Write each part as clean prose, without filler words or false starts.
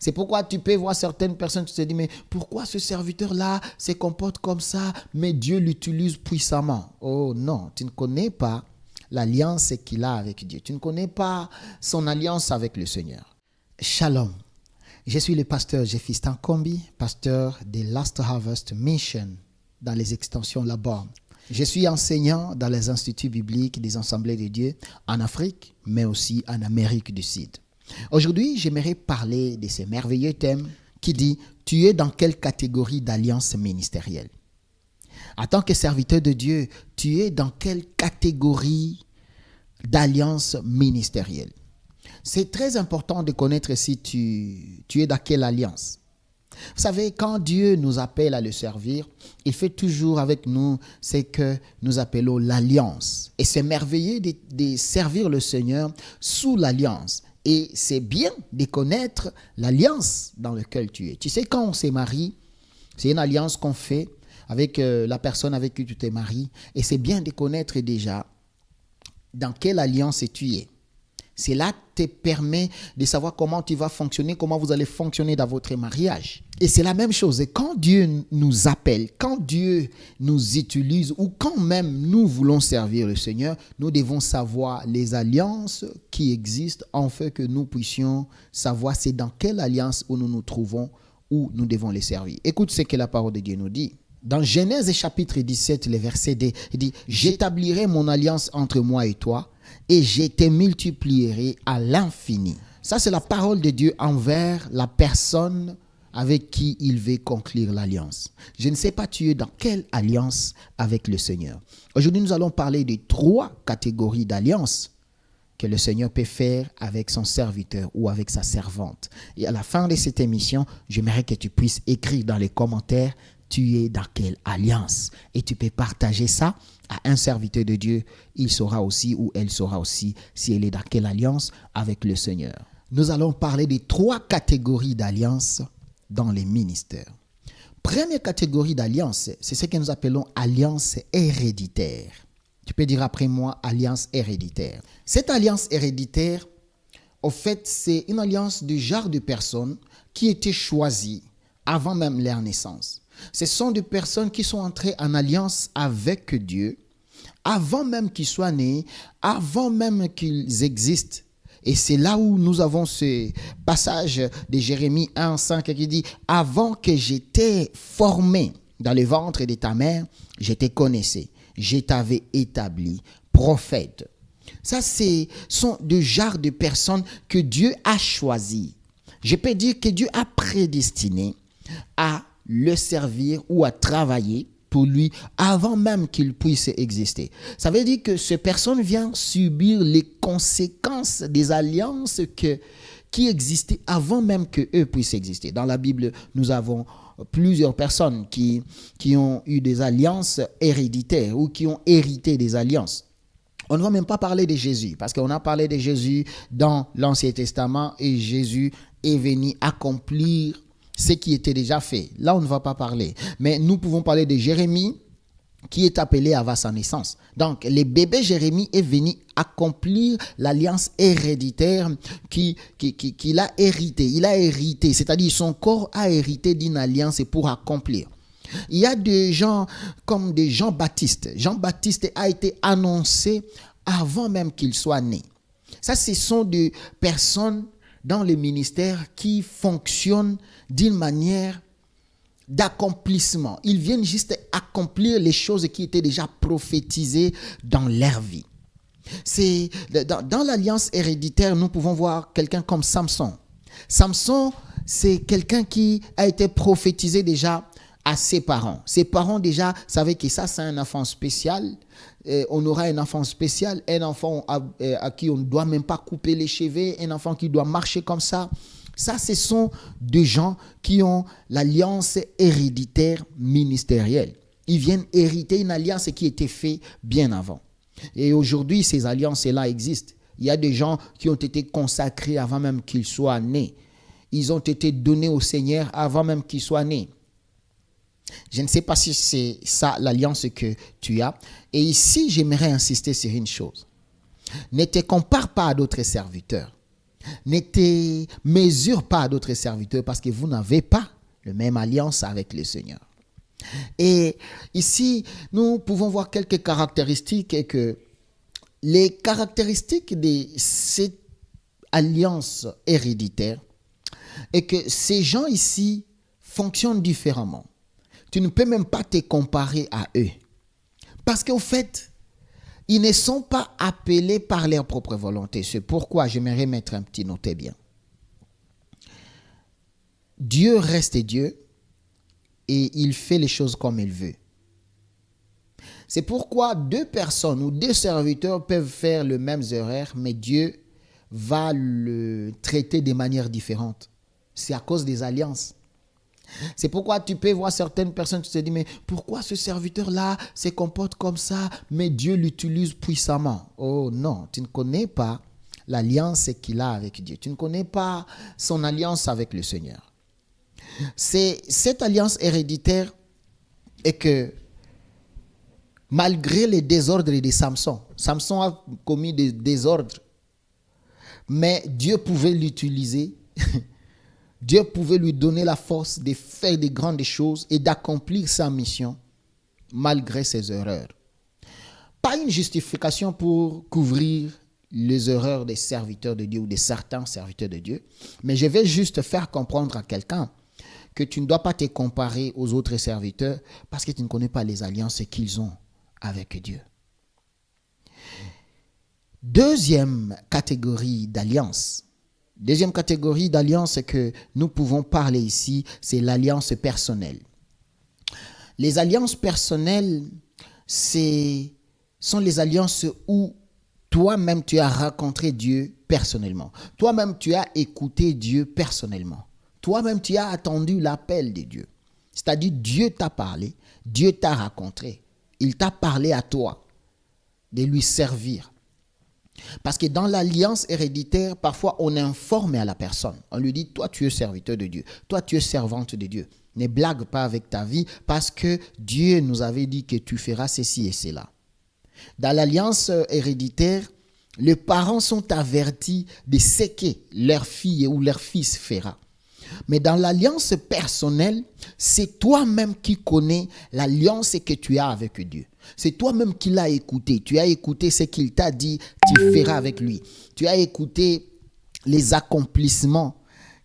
C'est pourquoi tu peux voir certaines personnes, tu te dis, mais pourquoi ce serviteur-là se comporte comme ça, mais Dieu l'utilise puissamment? Oh non, tu ne connais pas l'alliance qu'il a avec Dieu. Tu ne connais pas son alliance avec le Seigneur. Shalom. Je suis le pasteur Jefistan Kombi, pasteur de Last Harvest Mission dans les extensions là-bas. Je suis enseignant dans les instituts bibliques des Assemblées de Dieu en Afrique, mais aussi en Amérique du Sud. Aujourd'hui, j'aimerais parler de ce merveilleux thème qui dit « Tu es dans quelle catégorie d'alliance ministérielle ?» En tant que serviteur de Dieu, tu es dans quelle catégorie d'alliance ministérielle? C'est très important de connaître si tu es dans quelle alliance. Vous savez, quand Dieu nous appelle à le servir, il fait toujours avec nous ce que nous appelons l'alliance. Et c'est merveilleux de servir le Seigneur sous l'alliance. Et c'est bien de connaître l'alliance dans laquelle tu es. Tu sais, quand on se marie, c'est une alliance qu'on fait avec la personne avec qui tu te maries. Et c'est bien de connaître déjà dans quelle alliance tu es. Cela te permet de savoir comment tu vas fonctionner, comment vous allez fonctionner dans votre mariage. Et c'est la même chose. Et quand Dieu nous appelle, quand Dieu nous utilise ou quand même nous voulons servir le Seigneur, nous devons savoir les alliances qui existent afin que nous puissions savoir c'est dans quelle alliance où nous nous trouvons, où nous devons les servir. Écoute ce que la parole de Dieu nous dit. Dans Genèse chapitre 17, le verset 2, il dit « J'établirai mon alliance entre moi et toi, et je te multiplierai à l'infini. » Ça, c'est la parole de Dieu envers la personne avec qui il veut conclure l'alliance. Je ne sais pas, tu es dans quelle alliance avec le Seigneur. Aujourd'hui, nous allons parler de 3 catégories d'alliances que le Seigneur peut faire avec son serviteur ou avec sa servante. Et à la fin de cette émission, j'aimerais que tu puisses écrire dans les commentaires tu es dans quelle alliance. Et tu peux partager ça à un serviteur de Dieu. Il saura aussi ou elle saura aussi si elle est dans quelle alliance avec le Seigneur. Nous allons parler des 3 catégories d'alliance dans les ministères. Première catégorie d'alliance, c'est ce que nous appelons alliance héréditaire. Tu peux dire après moi alliance héréditaire. Cette alliance héréditaire, au fait, c'est une alliance du genre de personnes qui étaient choisies avant même leur naissance. Ce sont des personnes qui sont entrées en alliance avec Dieu avant même qu'ils soient nés, avant même qu'ils existent. Et c'est là où nous avons ce passage de Jérémie 1:5 qui dit « Avant que j'étais formé dans le ventre de ta mère, je te connaissais, je t'avais établi prophète. » Ça, ce sont des genres de personnes que Dieu a choisies. Je peux dire que Dieu a prédestiné à le servir ou à travailler pour lui avant même qu'il puisse exister. Ça veut dire que ces personnes viennent subir les conséquences des alliances qui existaient avant même qu'eux puissent exister. Dans la Bible, nous avons plusieurs personnes qui ont eu des alliances héréditaires ou qui ont hérité des alliances. On ne va même pas parler de Jésus, parce qu'on a parlé de Jésus dans l'Ancien Testament et Jésus est venu accomplir ce qui était déjà fait. Là, on ne va pas parler. Mais nous pouvons parler de Jérémie, qui est appelé avant sa naissance. Donc, le bébé Jérémie est venu accomplir l'alliance héréditaire qu'il a hérité. Il a hérité, c'est-à-dire son corps a hérité d'une alliance pour accomplir. Il y a des gens comme des Jean-Baptiste. Jean-Baptiste a été annoncé avant même qu'il soit né. Ça, ce sont des personnes dans le ministère qui fonctionnent d'une manière d'accomplissement. Ils viennent juste accomplir les choses qui étaient déjà prophétisées dans leur vie. C'est, dans l'alliance héréditaire, nous pouvons voir quelqu'un comme Samson. Samson, c'est quelqu'un qui a été prophétisé déjà à ses parents. Ses parents déjà savaient que ça, c'est un enfant spécial. On aura un enfant spécial, un enfant à qui on ne doit même pas couper les cheveux, un enfant qui doit marcher comme ça. Ça, ce sont des gens qui ont l'alliance héréditaire ministérielle. Ils viennent hériter une alliance qui était faite bien avant. Et aujourd'hui, ces alliances-là existent. Il y a des gens qui ont été consacrés avant même qu'ils soient nés. Ils ont été donnés au Seigneur avant même qu'ils soient nés. Je ne sais pas si c'est ça l'alliance que tu as. Et ici, j'aimerais insister sur une chose. Ne te compare pas à d'autres serviteurs. Ne mesure pas à d'autres serviteurs parce que vous n'avez pas la même alliance avec le Seigneur. Et ici, nous pouvons voir quelques caractéristiques et que les caractéristiques de cette alliance héréditaire est que ces gens ici fonctionnent différemment. Tu ne peux même pas te comparer à eux. Parce qu'au fait, ils ne sont pas appelés par leur propre volonté. C'est pourquoi j'aimerais mettre un petit noté bien. Dieu reste Dieu et il fait les choses comme il veut. C'est pourquoi deux personnes ou deux serviteurs peuvent faire les mêmes erreurs, mais Dieu va le traiter de manière différente. C'est à cause des alliances. C'est pourquoi tu peux voir certaines personnes, tu te dis, mais pourquoi ce serviteur-là se comporte comme ça, mais Dieu l'utilise puissamment. Oh non, tu ne connais pas l'alliance qu'il a avec Dieu. Tu ne connais pas son alliance avec le Seigneur. C'est cette alliance héréditaire et que malgré les désordres de Samson, Samson a commis des désordres, mais Dieu pouvait l'utiliser. Dieu pouvait lui donner la force de faire de grandes choses et d'accomplir sa mission malgré ses erreurs. Pas une justification pour couvrir les erreurs des serviteurs de Dieu ou de certains serviteurs de Dieu, mais je vais juste faire comprendre à quelqu'un que tu ne dois pas te comparer aux autres serviteurs parce que tu ne connais pas les alliances qu'ils ont avec Dieu. Deuxième catégorie d'alliance. Deuxième catégorie d'alliance que nous pouvons parler ici, c'est l'alliance personnelle. Les alliances personnelles, sont les alliances où toi-même tu as rencontré Dieu personnellement. Toi-même tu as écouté Dieu personnellement. Toi-même tu as attendu l'appel de Dieu. C'est-à-dire Dieu t'a parlé, Dieu t'a rencontré. Il t'a parlé à toi de lui servir. Parce que dans l'alliance héréditaire, parfois on informe à la personne. On lui dit, toi tu es serviteur de Dieu, toi tu es servante de Dieu. Ne blague pas avec ta vie parce que Dieu nous avait dit que tu feras ceci et cela. Dans l'alliance héréditaire, les parents sont avertis de ce que leur fille ou leur fils fera. Mais dans l'alliance personnelle, c'est toi-même qui connais l'alliance que tu as avec Dieu. C'est toi-même qui l'as écouté. Tu as écouté ce qu'il t'a dit, tu feras avec lui. Tu as écouté les accomplissements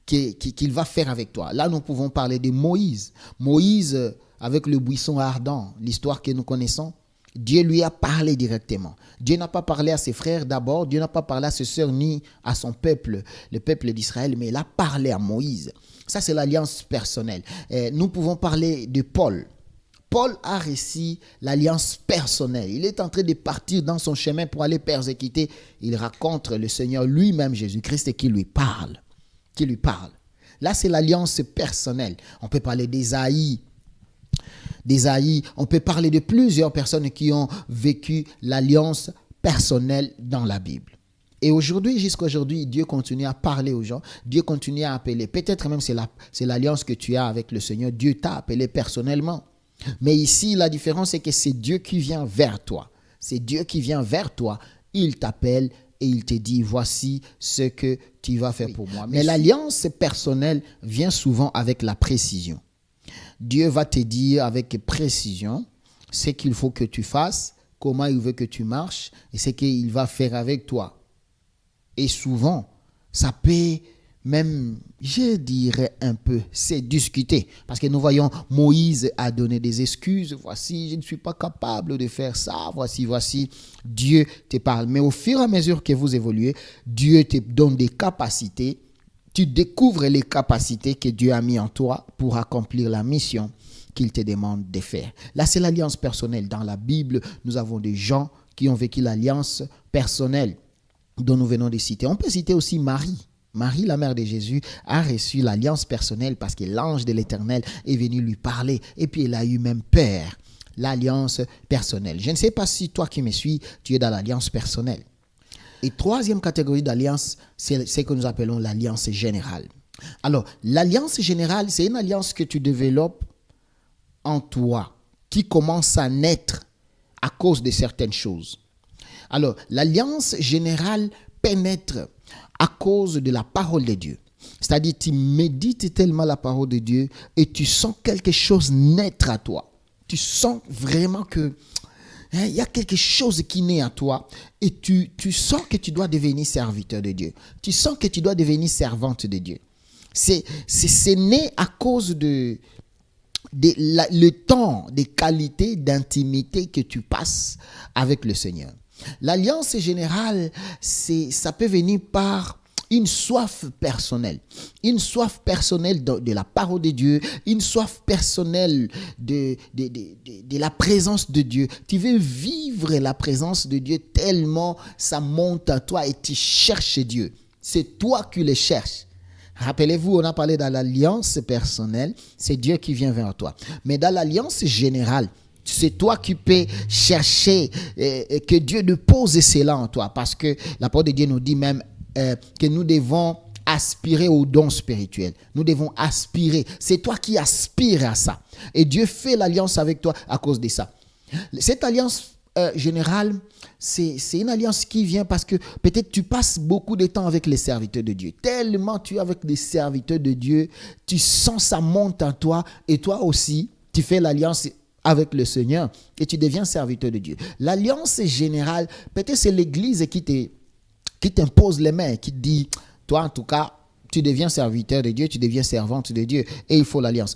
qu'il va faire avec toi. Là, nous pouvons parler de Moïse. Moïse, avec le buisson ardent, l'histoire que nous connaissons, Dieu lui a parlé directement. Dieu n'a pas parlé à ses frères d'abord, Dieu n'a pas parlé à ses sœurs ni à son peuple, le peuple d'Israël, mais il a parlé à Moïse. Ça, c'est l'alliance personnelle. Nous pouvons parler de Paul. Paul a reçu l'alliance personnelle. Il est en train de partir dans son chemin pour aller persécuter. Il rencontre le Seigneur lui-même, Jésus-Christ, qui lui parle. Là, c'est l'alliance personnelle. On peut parler d'Ésaïe, on peut parler de plusieurs personnes qui ont vécu l'alliance personnelle dans la Bible. Et aujourd'hui, jusqu'à aujourd'hui, Dieu continue à parler aux gens, Dieu continue à appeler. Peut-être même c'est l'alliance que tu as avec le Seigneur, Dieu t'a appelé personnellement. Mais ici, la différence, c'est que c'est Dieu qui vient vers toi. C'est Dieu qui vient vers toi, il t'appelle et il te dit, voici ce que tu vas faire pour moi. Mais l'alliance personnelle vient souvent avec la précision. Dieu va te dire avec précision ce qu'il faut que tu fasses, comment il veut que tu marches et ce qu'il va faire avec toi. Et souvent, ça peut même, je dirais un peu, c'est discuter. Parce que nous voyons, Moïse a donné des excuses. Voici, je ne suis pas capable de faire ça. Voici, Dieu te parle. Mais au fur et à mesure que vous évoluez, Dieu te donne des capacités. Tu découvres les capacités que Dieu a mis en toi pour accomplir la mission qu'il te demande de faire. Là, c'est l'alliance personnelle. Dans la Bible, nous avons des gens qui ont vécu l'alliance personnelle dont nous venons de citer. On peut citer aussi Marie. Marie, la mère de Jésus, a reçu l'alliance personnelle parce que l'ange de l'Éternel est venu lui parler. Et puis, elle a eu même peur. L'alliance personnelle. Je ne sais pas si toi qui me suis, tu es dans l'alliance personnelle. Et troisième catégorie d'alliance, c'est ce que nous appelons l'alliance générale. Alors, l'alliance générale, c'est une alliance que tu développes en toi, qui commence à naître à cause de certaines choses. Alors, l'alliance générale peut naître à cause de la parole de Dieu. C'est-à-dire, tu médites tellement la parole de Dieu et tu sens quelque chose naître à toi. Tu sens vraiment que il y a quelque chose qui naît à toi et tu sens que tu dois devenir serviteur de Dieu. Tu sens que tu dois devenir servante de Dieu. C'est né à cause le temps, des qualités d'intimité que tu passes avec le Seigneur. L'alliance générale, ça peut venir par une soif personnelle de la parole de Dieu, une soif personnelle de la présence de Dieu. Tu veux vivre la présence de Dieu tellement ça monte à toi et tu cherches Dieu. C'est toi qui le cherches. Rappelez-vous, on a parlé dans l'alliance personnelle, c'est Dieu qui vient vers toi. Mais dans l'alliance générale, c'est toi qui peux chercher que Dieu dépose cela en toi. Parce que la parole de Dieu nous dit même que nous devons aspirer aux dons spirituels. Nous devons aspirer. C'est toi qui aspires à ça. Et Dieu fait l'alliance avec toi à cause de ça. Cette alliance générale, c'est une alliance qui vient parce que peut-être tu passes beaucoup de temps avec les serviteurs de Dieu. Tellement tu es avec les serviteurs de Dieu, tu sens ça monte en toi et toi aussi, tu fais l'alliance avec le Seigneur et tu deviens serviteur de Dieu. L'alliance générale, peut-être c'est l'Église qui t'impose les mains, qui te dit, toi en tout cas, tu deviens serviteur de Dieu, tu deviens servante de Dieu et il faut l'alliance.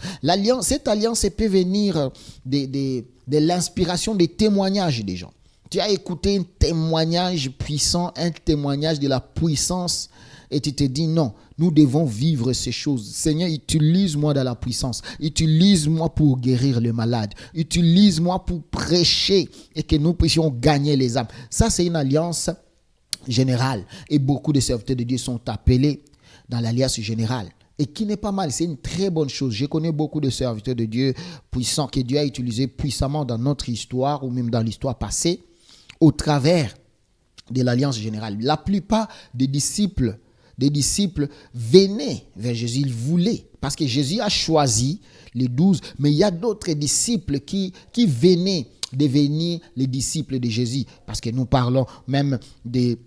Cette alliance peut venir de l'inspiration des témoignages des gens. Tu as écouté un témoignage puissant, un témoignage de la puissance et tu te dis non, nous devons vivre ces choses. Seigneur, utilise-moi dans la puissance. Utilise-moi pour guérir les malades. Utilise-moi pour prêcher et que nous puissions gagner les âmes. Ça, c'est une alliance générale. Et beaucoup de serviteurs de Dieu sont appelés dans l'alliance générale. Et qui n'est pas mal, c'est une très bonne chose. Je connais beaucoup de serviteurs de Dieu puissants que Dieu a utilisés puissamment dans notre histoire ou même dans l'histoire passée au travers de l'alliance générale. La plupart des disciples venaient vers Jésus, ils voulaient, parce que Jésus a choisi les 12, mais il y a d'autres disciples qui venaient devenir les disciples de Jésus, parce que nous parlons même de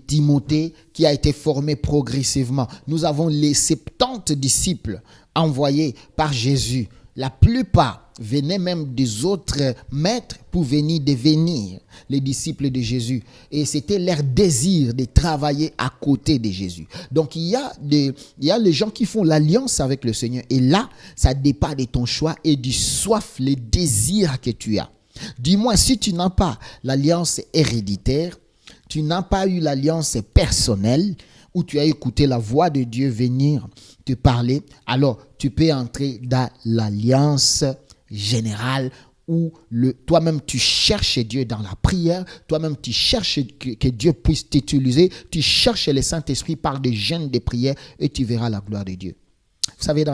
Timothée qui a été formé progressivement. Nous avons les 70 disciples envoyés par Jésus. La plupart venaient même des autres maîtres pour venir devenir les disciples de Jésus. Et c'était leur désir de travailler à côté de Jésus. Donc il y a les gens qui font l'alliance avec le Seigneur. Et là, ça dépend de ton choix et du soif, les désirs que tu as. Dis-moi, si tu n'as pas l'alliance héréditaire, tu n'as pas eu l'alliance personnelle où tu as écouté la voix de Dieu venir te parler, alors tu peux entrer dans l'alliance générale où toi-même tu cherches Dieu dans la prière, toi-même tu cherches que Dieu puisse t'utiliser, tu cherches le Saint-Esprit par des jeûnes de prière et tu verras la gloire de Dieu. Vous savez,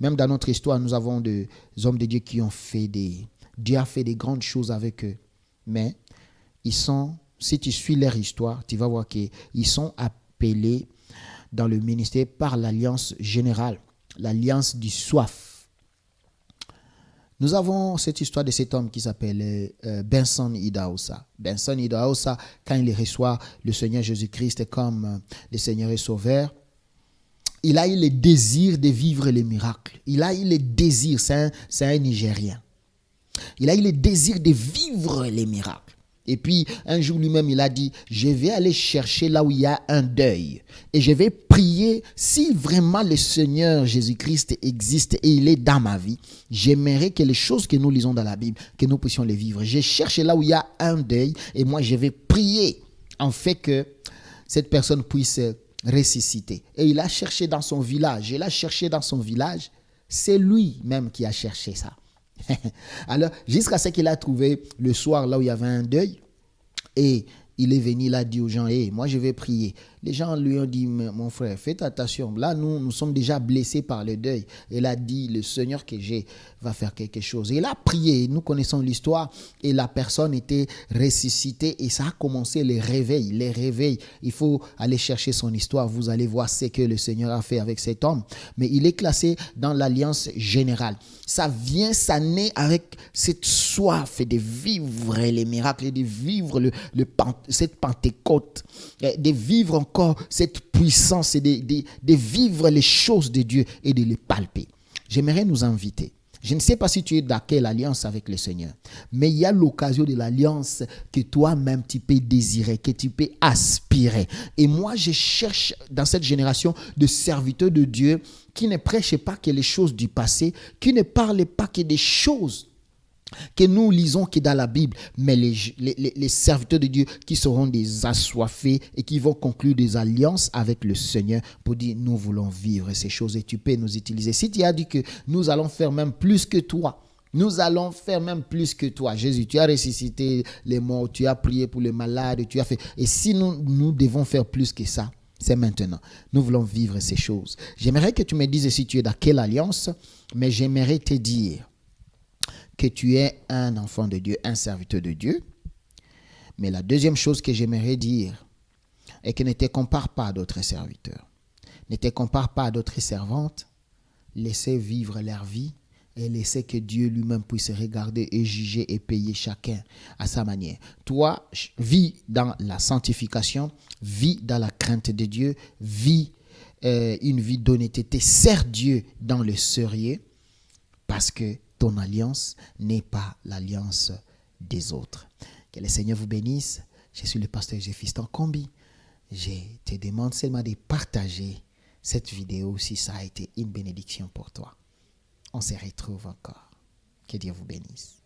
même dans notre histoire, nous avons des hommes de Dieu qui ont fait Dieu a fait des grandes choses avec eux, mais si tu suis leur histoire, tu vas voir qu'ils sont appelés dans le ministère par l'alliance générale, l'alliance du soif. Nous avons cette histoire de cet homme qui s'appelle Benson Idahosa. Benson Idahosa, quand il reçoit le Seigneur Jésus-Christ comme le Seigneur et Sauveur, il a eu le désir de vivre les miracles. Il a eu le désir, c'est un Nigérien. Il a eu le désir de vivre les miracles. Et puis, un jour lui-même, il a dit, je vais aller chercher là où il y a un deuil. Et je vais prier, si vraiment le Seigneur Jésus-Christ existe et il est dans ma vie, j'aimerais que les choses que nous lisons dans la Bible, que nous puissions les vivre. Je cherche là où il y a un deuil et moi, je vais prier en fait que cette personne puisse ressusciter. Et il a cherché dans son village. Il a cherché dans son village. C'est lui-même qui a cherché ça. Alors, jusqu'à ce qu'il a trouvé le soir là où il y avait un deuil, et il est venu, il a dit aux gens, moi je vais prier. Les gens lui ont dit, mon frère, faites attention. Là, nous sommes déjà blessés par le deuil. Il a dit, le Seigneur que j'ai va faire quelque chose. Et il a prié, nous connaissons l'histoire, et la personne était ressuscitée, et ça a commencé les réveils. Il faut aller chercher son histoire, vous allez voir ce que le Seigneur a fait avec cet homme. Mais il est classé dans l'alliance générale. Ça naît avec cette soif de vivre les miracles, de vivre cette Pentecôte, de vivre encore cette puissance et de vivre les choses de Dieu et de les palper. J'aimerais nous inviter. Je ne sais pas si tu es dans quelle alliance avec le Seigneur, mais il y a l'occasion de l'alliance que toi-même tu peux désirer, que tu peux aspirer. Et moi, je cherche dans cette génération de serviteurs de Dieu qui ne prêchent pas que les choses du passé, qui ne parlent pas que des choses que nous lisons que dans la Bible, mais les serviteurs de Dieu qui seront des assoiffés et qui vont conclure des alliances avec le Seigneur pour dire nous voulons vivre ces choses et tu peux nous utiliser. Si tu as dit que nous allons faire même plus que toi, nous allons faire même plus que toi. Jésus, tu as ressuscité les morts, tu as prié pour les malades, tu as fait. Et si nous devons faire plus que ça, c'est maintenant. Nous voulons vivre ces choses. J'aimerais que tu me dises si tu es dans quelle alliance, mais j'aimerais te dire que tu es un enfant de Dieu, un serviteur de Dieu. Mais la deuxième chose que j'aimerais dire est que ne te compare pas à d'autres serviteurs. Ne te compare pas à d'autres servantes. Laissez vivre leur vie et laissez que Dieu lui-même puisse regarder et juger et payer chacun à sa manière. Toi, vis dans la sanctification, vis dans la crainte de Dieu, vis une vie d'honnêteté. Sers Dieu dans le sérieux parce que ton alliance n'est pas l'alliance des autres. Que le Seigneur vous bénisse. Je suis le pasteur Jefiston Kombi. Je te demande seulement de partager cette vidéo si ça a été une bénédiction pour toi. On se retrouve encore. Que Dieu vous bénisse.